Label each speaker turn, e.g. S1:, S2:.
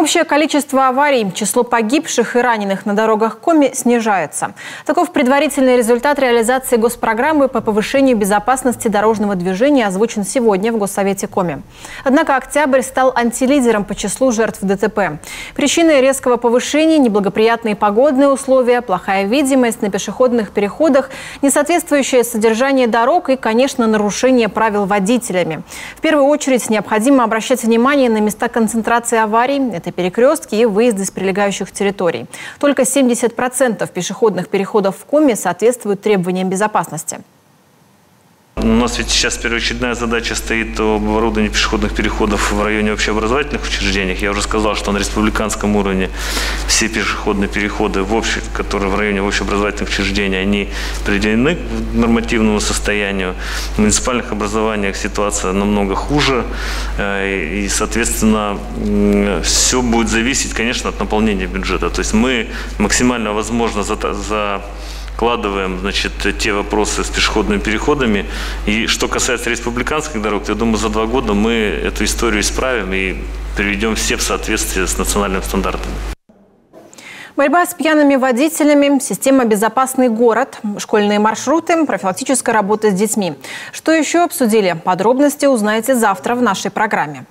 S1: Общее количество аварий, число погибших и раненых на дорогах Коми снижается. Таков предварительный результат реализации госпрограммы по повышению безопасности дорожного движения озвучен сегодня в Госсовете Коми. Однако октябрь стал антилидером по числу жертв ДТП. Причины резкого повышения – неблагоприятные погодные условия, плохая видимость на пешеходных переходах, несоответствующее содержание дорог и, конечно, нарушение правил водителями. В первую очередь необходимо обращать внимание на места концентрации аварий – это перекрестки и выезды с прилегающих территорий. Только 70% пешеходных переходов в Коми соответствуют требованиям безопасности.
S2: У нас ведь сейчас первоочередная задача стоит об оборудовании пешеходных переходов в районе общеобразовательных учреждений. Я уже сказал, что на республиканском уровне все пешеходные переходы, которые в районе общеобразовательных учреждений, они приведены к нормативному состоянию. В муниципальных образованиях ситуация намного хуже. И, соответственно, все будет зависеть, конечно, от наполнения бюджета. То есть мы максимально возможно закладываем, те вопросы с пешеходными переходами. И что касается республиканских дорог, я думаю, за 2 года мы эту историю исправим и приведем все в соответствие с национальными стандартами.
S1: Борьба с пьяными водителями, система «Безопасный город», школьные маршруты, профилактическая работа с детьми. Что еще обсудили? Подробности узнаете завтра в нашей программе.